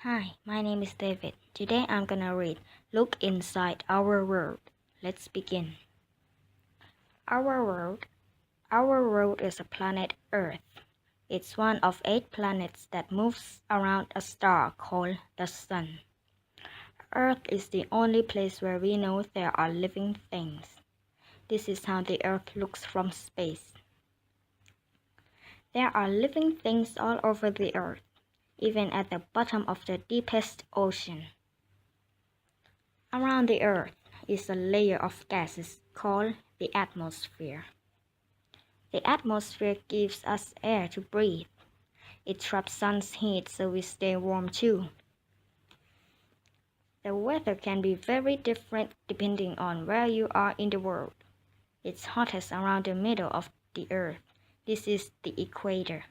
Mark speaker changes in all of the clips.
Speaker 1: Hi, my name is David. Today I'm gonna read Look Inside Our World. Let's begin. Our world. Our world is a planet Earth. It's one of 8 planets that moves around a star called the Sun. Earth is the only place where we know there are living things. This is how the Earth looks from space. There are living things all over the Earth, even at the bottom of the deepest ocean. Around the Earth is a layer of gases called the atmosphere. The atmosphere gives us air to breathe. It traps sun's heat so we stay warm too. The weather can be very different depending on where you are in the world. It's hottest around the middle of the Earth. This is the equator.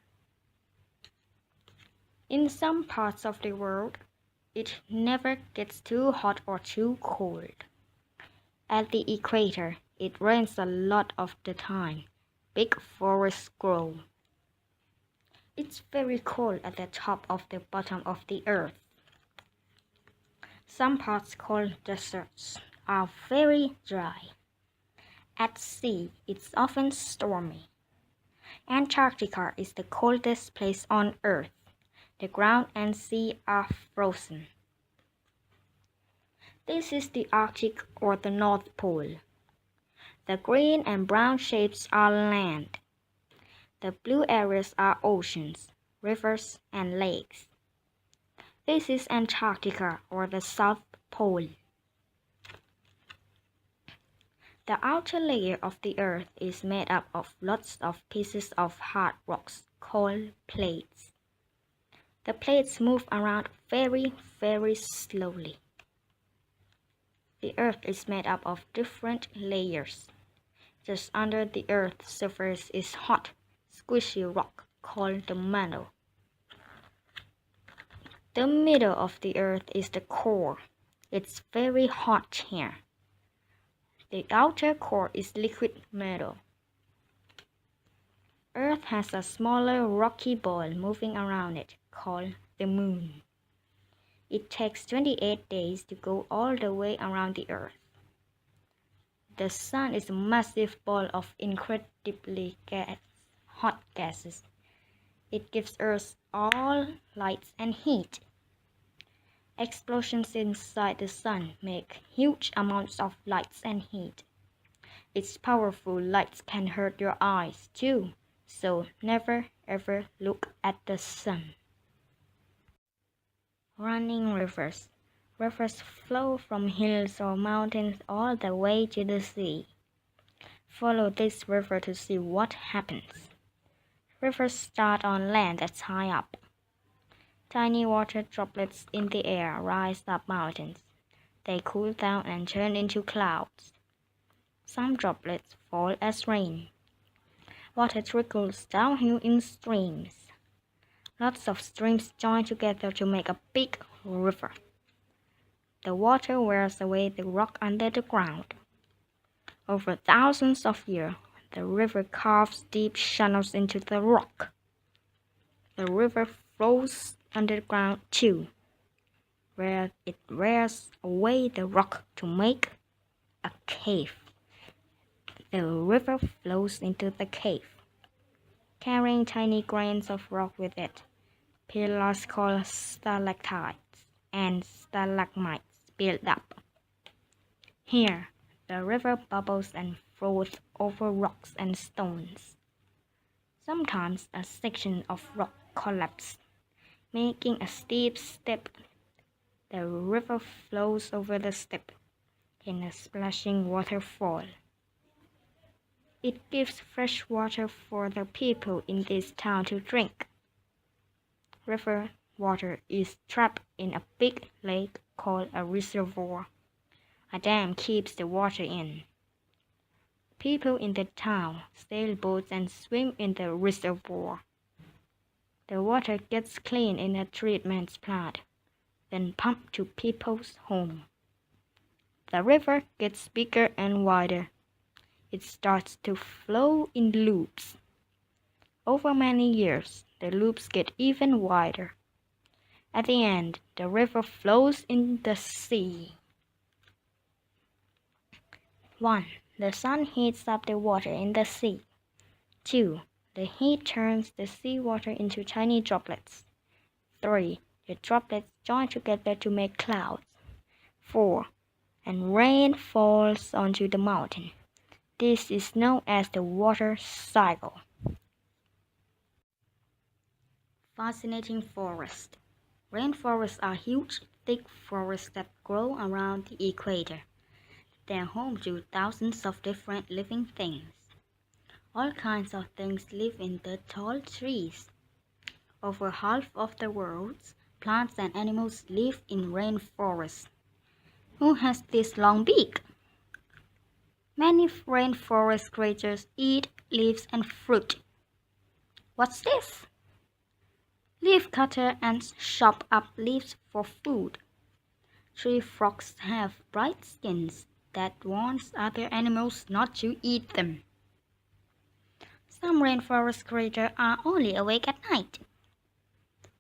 Speaker 1: In some parts of the world, it never gets too hot or too cold. At the equator, it rains a lot of the time. Big forests grow. It's very cold at the top of the bottom of the Earth. Some parts called deserts are very dry. At sea, it's often stormy. Antarctica is the coldest place on Earth. The ground and sea are frozen. This is the Arctic or the North Pole. The green and brown shapes are land. The blue areas are oceans, rivers, and lakes. This is Antarctica or the South Pole. The outer layer of the Earth is made up of lots of pieces of hard rocks called plates. The plates move around very, very slowly. The Earth is made up of different layers. Just under the Earth's surface is hot, squishy rock called the mantle. The middle of the Earth is the core. It's very hot here. The outer core is liquid metal. Earth has a smaller rocky ball moving around it called the moon. It takes 28 days to go all the way around the Earth. The sun is a massive ball of incredibly hot gases. It gives Earth all lights and heat. Explosions inside the sun make huge amounts of lights and heat. Its powerful lights can hurt your eyes too, so never ever look at the sun. Running rivers. Rivers flow from hills or mountains all the way to the sea. Follow this river to see what happens. Rivers start on land that's high up. Tiny water droplets in the air rise up mountains. They cool down and turn into clouds. Some droplets fall as rain. Water trickles downhill in streams. Lots of streams join together to make a big river. The water wears away the rock under the ground. Over thousands of years, the river carves deep channels into the rock. The river flows underground too, where it wears away the rock to make a cave. The river flows into the cave, carrying tiny grains of rock with it. Pillars called stalactites and stalagmites build up. Here, the river bubbles and flows over rocks and stones. Sometimes a section of rock collapses, making a steep step. The river flows over the step in a splashing waterfall. It gives fresh water for the people in this town to drink. River water is trapped in a big lake called a reservoir. A dam keeps the water in. People in the town sail boats and swim in the reservoir. The water gets clean in a treatment plant, then pumped to people's home. The river gets bigger and wider. It starts to flow in loops. Over many years, the loops get even wider. At the end, the river flows in the sea. 1. The sun heats up the water in the sea. 2. The heat turns the seawater into tiny droplets. 3. The droplets join together to make clouds. 4. And rain falls onto the mountain. This is known as the water cycle. Fascinating forest. Rainforests are huge, thick forests that grow around the equator. They are home to thousands of different living things. All kinds of things live in the tall trees. Over half of the world's plants and animals live in rainforests. Who has this long beak? Many rainforest creatures eat leaves and fruit. What's this? Leafcutter ants chop up leaves for food. Tree frogs have bright skins that warns other animals not to eat them. Some rainforest creatures are only awake at night.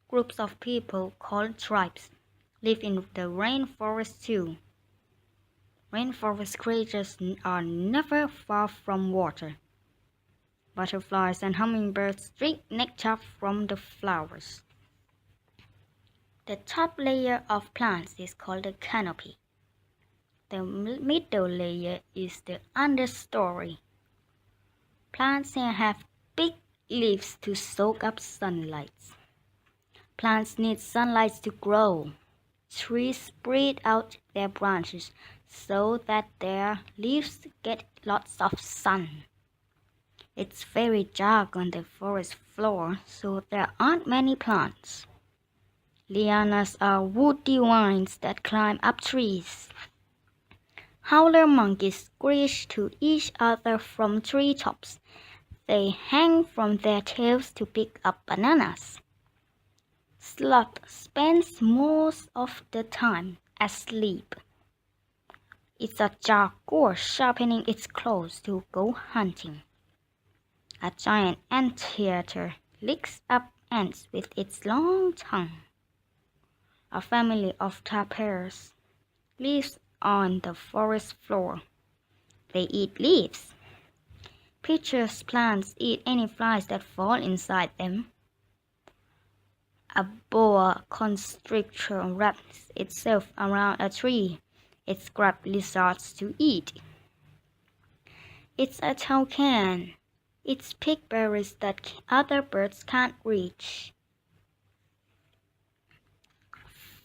Speaker 1: Groups of people called tribes live in the rainforest too. Rainforest creatures are never far from water. Butterflies and hummingbirds drink nectar from the flowers. The top layer of plants is called the canopy. The middle layer is the understory. Plants here have big leaves to soak up sunlight. Plants need sunlight to grow. Trees spread out their branches so that their leaves get lots of sun. It's very dark on the forest floor, so there aren't many plants. Lianas are woody vines that climb up trees. Howler monkeys screech to each other from treetops. They hang from their tails to pick up bananas. Sloth spends most of the time asleep. It's a jaguar sharpening its claws to go hunting. A giant anteater licks up ants with its long tongue. A family of tapirs lives on the forest floor. They eat leaves. Pitcher's plants eat any flies that fall inside them. A boa constrictor wraps itself around a tree. It grabs lizards to eat. It's a toucan. It picks berries that other birds can't reach.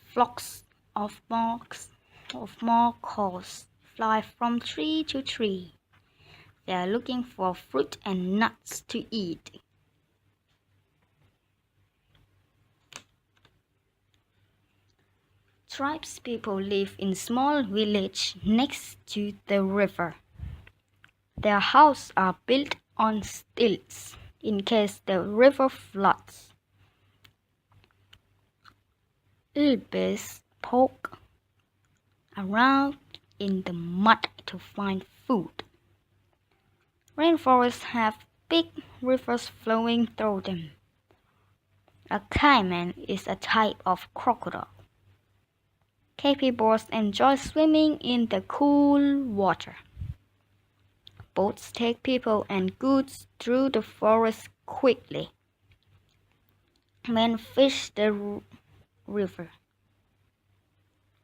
Speaker 1: Flocks of macaws fly from tree to tree. They are looking for fruit and nuts to eat. Tribespeople live in small villages next to the river. Their houses are built on stilts in case the river floods. Ibis poke around in the mud to find food. Rainforests have big rivers flowing through them. A caiman is a type of crocodile. Capybaras enjoy swimming in the cool water. Boats take people and goods through the forest quickly. Men fish the river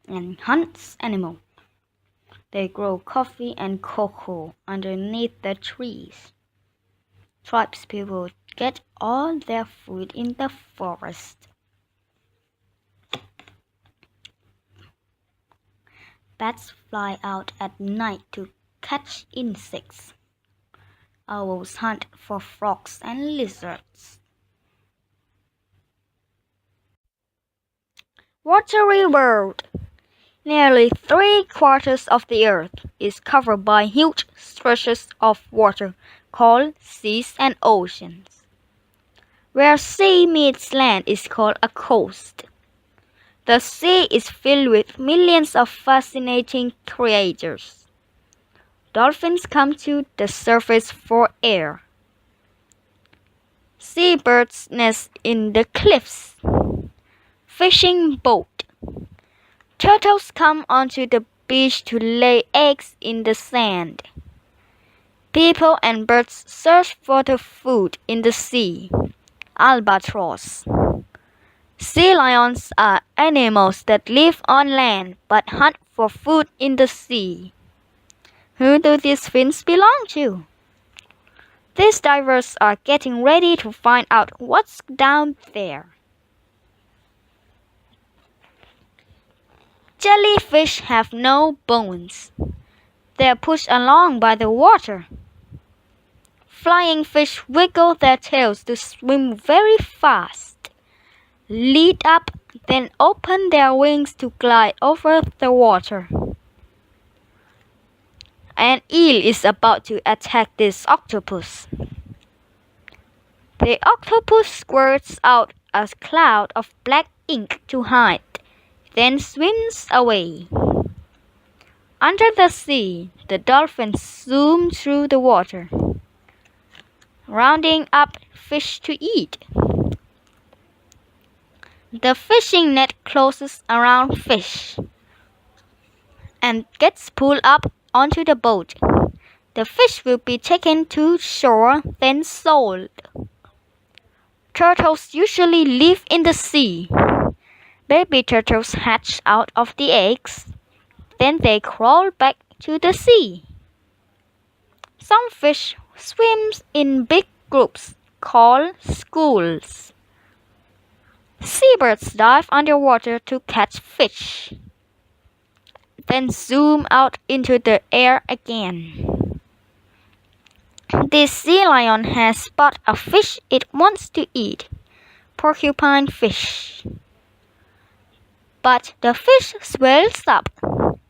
Speaker 1: and hunt animals. They grow coffee and cocoa underneath the trees. Tribespeople get all their food in the forest. Bats fly out at night to catch insects. Owls hunt for frogs and lizards. Watery world. Nearly 3/4 of the earth is covered by huge stretches of water called seas and oceans. Where sea meets land is called a coast. The sea is filled with millions of fascinating creatures. Dolphins come to the surface for air. Seabirds nest in the cliffs. Fishing boat. Turtles come onto the beach to lay eggs in the sand. People and birds search for the food in the sea. Albatross. Sea lions are animals that live on land but hunt for food in the sea. Who do these fins belong to? These divers are getting ready to find out what's down there. Jellyfish have no bones. They are pushed along by the water. Flying fish wiggle their tails to swim very fast, lead up, then open their wings to glide over the water. An eel is about to attack this octopus. The octopus squirts out a cloud of black ink to hide, then swims away. Under the sea, the dolphins zoom through the water, rounding up fish to eat. The fishing net closes around fish and gets pulled up onto the boat. The fish will be taken to shore, then sold. Turtles usually live in the sea. Baby turtles hatch out of the eggs, then they crawl back to the sea. Some fish swim in big groups called schools. Seabirds dive underwater to catch fish, then zoom out into the air again. This sea lion has spotted a fish it wants to eat, porcupine fish. But the fish swells up.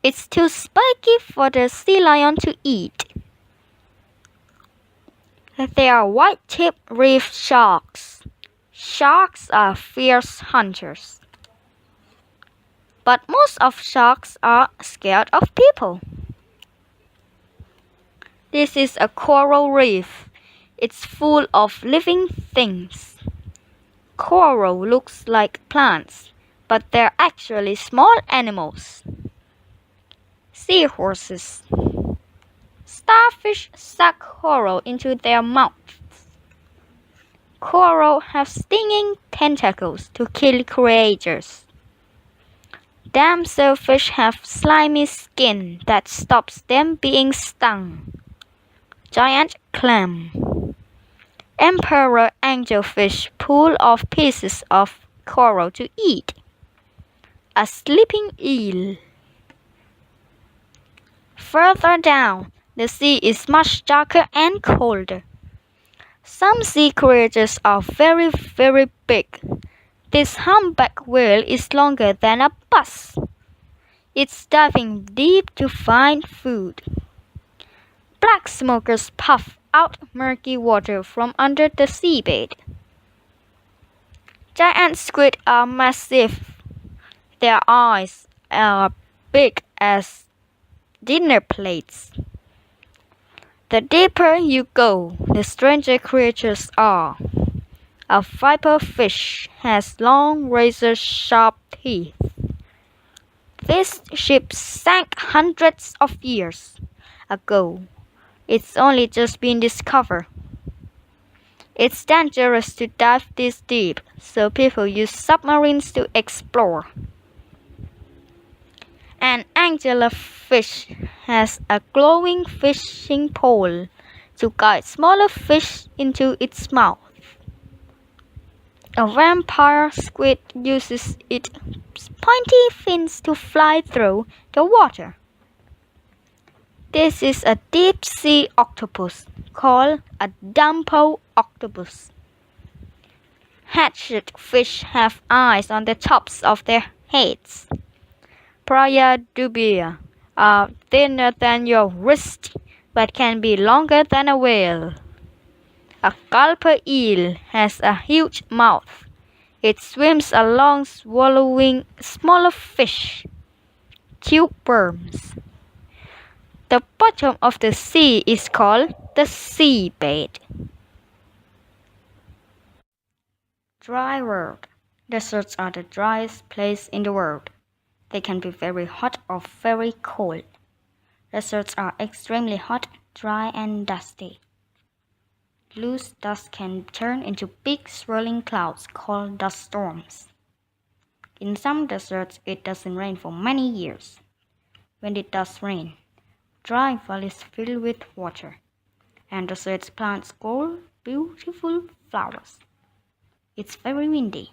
Speaker 1: It's too spiky for the sea lion to eat. There are white-tipped reef sharks. Sharks are fierce hunters. But most of sharks are scared of people. This is a coral reef. It's full of living things. Coral looks like plants, but they're actually small animals. Seahorses. Starfish suck coral into their mouths. Coral have stinging tentacles to kill creatures. Damselfish have slimy skin that stops them being stung. Giant clam. Emperor angelfish pull off pieces of coral to eat. A sleeping eel. Further down, the sea is much darker and colder. Some sea creatures are very, very big. This humpback whale is longer than a bus. It's diving deep to find food. Black smokers puff out murky water from under the seabed. Giant squid are massive. Their eyes are big as dinner plates. The deeper you go, the stranger creatures are. A viper fish has long razor-sharp teeth. This ship sank hundreds of years ago. It's only just been discovered. It's dangerous to dive this deep, so people use submarines to explore. An anglerfish has a glowing fishing pole to guide smaller fish into its mouth. A vampire squid uses its pointy fins to fly through the water. This is a deep-sea octopus called a Dumbo octopus. Hatchet fish have eyes on the tops of their heads. Praia dubia are thinner than your wrist but can be longer than a whale. A gulper eel has a huge mouth. It swims along swallowing smaller fish. Tube worms. The bottom of the sea is called the seabed. Dry world. Deserts are the driest place in the world. They can be very hot or very cold. Deserts are extremely hot, dry, and dusty. Loose dust can turn into big swirling clouds called dust storms. In some deserts, it doesn't rain for many years. When it does rain, dry valleys fill with water, and desert plants grow beautiful flowers. It's very windy.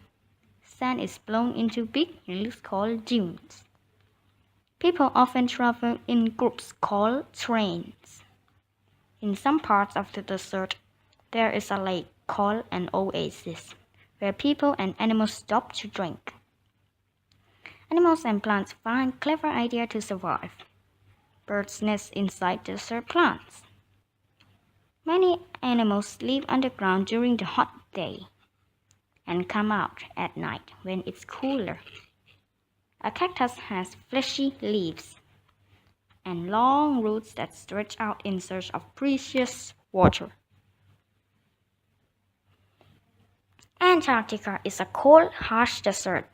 Speaker 1: Sand is blown into big hills called dunes. People often travel in groups called trains. In some parts of the desert, there is a lake called an oasis, where people and animals stop to drink. Animals and plants find clever ideas to survive. Birds nest inside desert plants. Many animals live underground during the hot day and come out at night when it's cooler. A cactus has fleshy leaves and long roots that stretch out in search of precious water. Antarctica is a cold, harsh desert.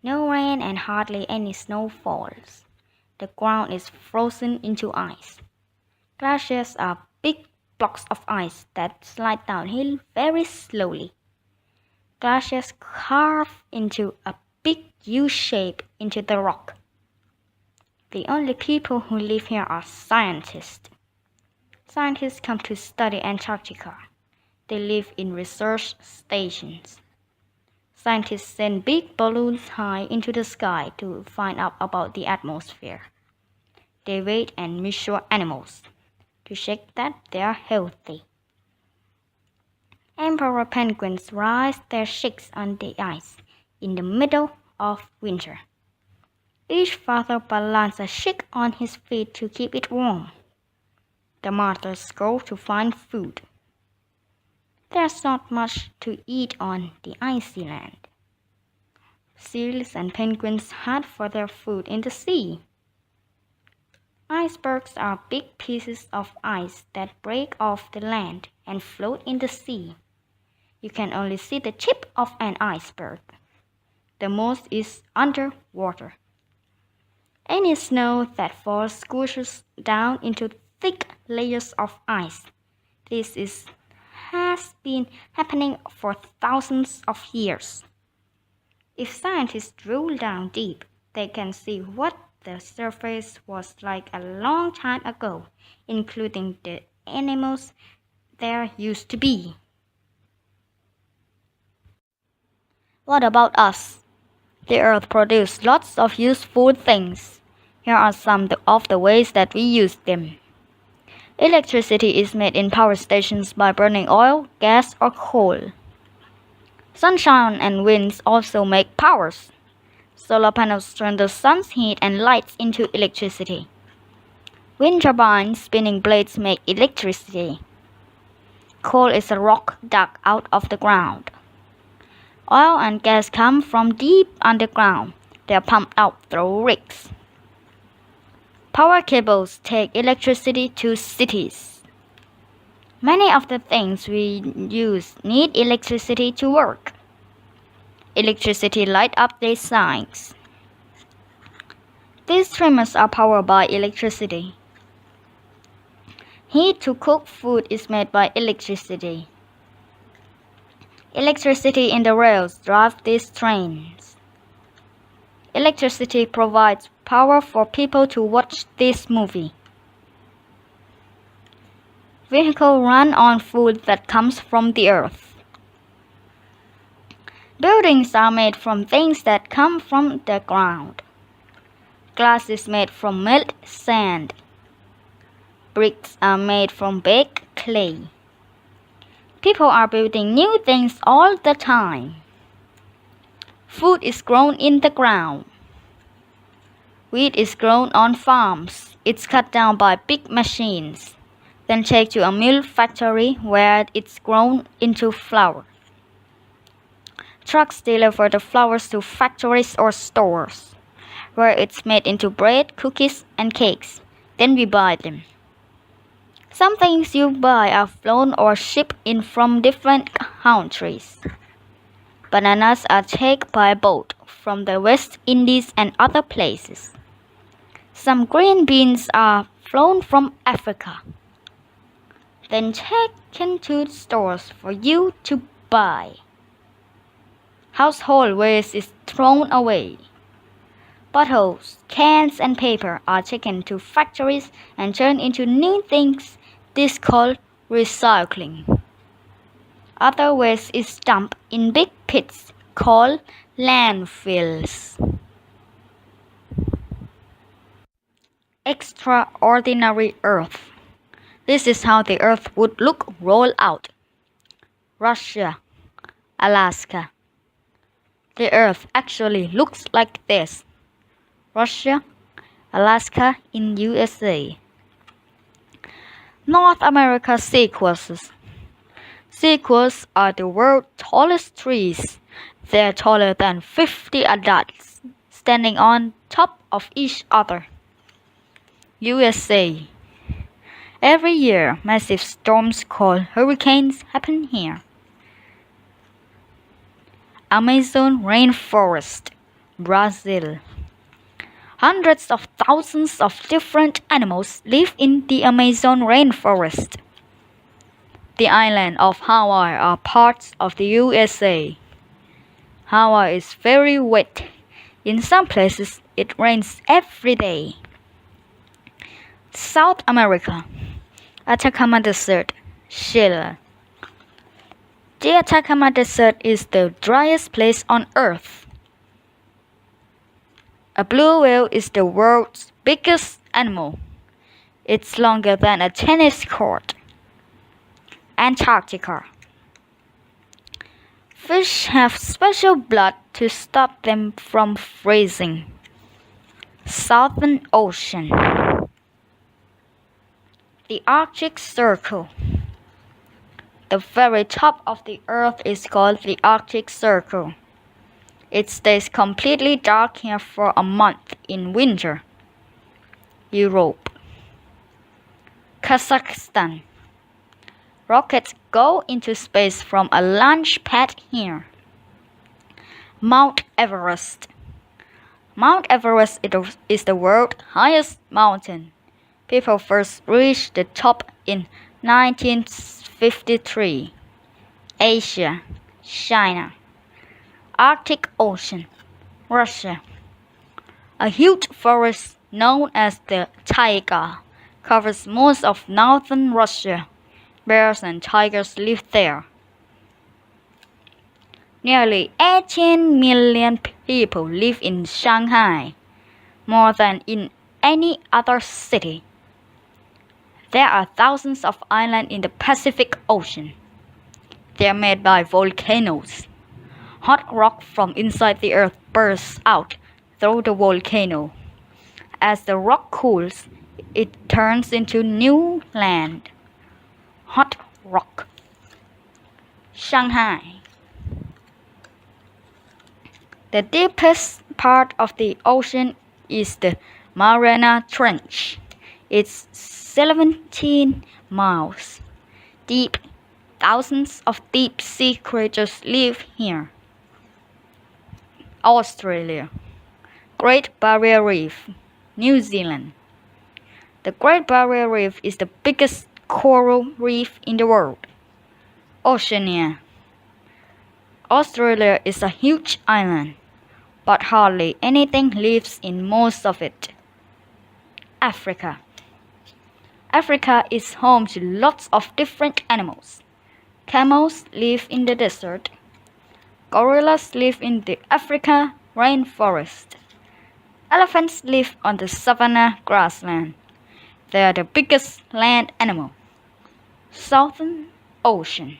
Speaker 1: No rain and hardly any snow falls. The ground is frozen into ice. Glaciers are big blocks of ice that slide downhill very slowly. Glaciers carve into a big U shape into the rock. The only people who live here are scientists. Scientists come to study Antarctica. They live in research stations. Scientists send big balloons high into the sky to find out about the atmosphere. They weigh and measure animals to check that they are healthy. Emperor penguins raise their chicks on the ice in the middle of winter. Each father balances a chick on his feet to keep it warm. The mothers go to find food. There's not much to eat on the icy land. Seals and penguins hunt for their food in the sea. Icebergs are big pieces of ice that break off the land and float in the sea. You can only see the tip of an iceberg. The most is underwater. Any snow that falls squishes down into thick layers of ice. Has been happening for thousands of years. If scientists drill down deep, they can see what the surface was like a long time ago, including the animals there used to be. What about us? The earth produces lots of useful things. Here are some of the ways that we use them. Electricity is made in power stations by burning oil, gas, or coal. Sunshine and winds also make powers. Solar panels turn the sun's heat and lights into electricity. Wind turbines spinning blades make electricity. Coal is a rock dug out of the ground. Oil and gas come from deep underground. They are pumped out through rigs. Power cables take electricity to cities. Many of the things we use need electricity to work. Electricity light up these signs. These trimmers are powered by electricity. Heat to cook food is made by electricity. Electricity in the rails drive these trains. Electricity provides power for people to watch this movie. Vehicles run on food that comes from the earth. Buildings are made from things that come from the ground. Glass is made from melted sand. Bricks are made from baked clay. People are building new things all the time. Food is grown in the ground. Wheat is grown on farms. It's cut down by big machines, then taken to a mill factory where it's grown into flour. Trucks deliver the flours to factories or stores, where it's made into bread, cookies, and cakes. Then we buy them. Some things you buy are flown or shipped in from different countries. Bananas are taken by boat from the West Indies and other places. Some green beans are flown from Africa, then taken to stores for you to buy. Household waste is thrown away. Bottles, cans, and paper are taken to factories and turned into new things. This is called recycling. Other waste is dumped in big pits called landfills. Extraordinary Earth. This is how the Earth would look rolled out. Russia, Alaska. The Earth actually looks like this. Russia, Alaska in USA. North America sequoias. Sequoias are the world's tallest trees. They are taller than 50 adults, standing on top of each other. USA. Every year, massive storms called hurricanes happen here. Amazon rainforest, Brazil. Hundreds of thousands of different animals live in the Amazon rainforest. The island of Hawaii are parts of the USA. Hawaii is very wet. In some places, it rains every day. South America, Atacama Desert, Chile. The Atacama Desert is the driest place on Earth. A blue whale is the world's biggest animal. It's longer than a tennis court. Antarctica. Fish have special blood to stop them from freezing. Southern Ocean. The Arctic Circle. The very top of the Earth is called the Arctic Circle. It stays completely dark here for a month in winter. Europe. Kazakhstan. Rockets go into space from a launch pad here. Mount Everest. Mount Everest is the world's highest mountain. People first reached the top in 1953. Asia, China. Arctic Ocean, Russia. A huge forest known as the taiga covers most of northern Russia. Bears and tigers live there. Nearly 18 million people live in Shanghai, more than in any other city. There are thousands of islands in the Pacific Ocean. They are made by volcanoes. Hot rock from inside the earth bursts out through the volcano. As the rock cools, it turns into new land. Hot rock. Shanghai. The deepest part of the ocean is the Mariana Trench. It's 17 miles deep. Thousands of deep-sea creatures live here. Australia. Great Barrier Reef, New Zealand. The Great Barrier Reef is the biggest coral reef in the world. Oceania. Australia is a huge island, but hardly anything lives in most of it. Africa. Africa is home to lots of different animals. Camels live in the desert. Gorillas live in the Africa rainforest. Elephants live on the savanna grassland. They are the biggest land animal. Southern Ocean.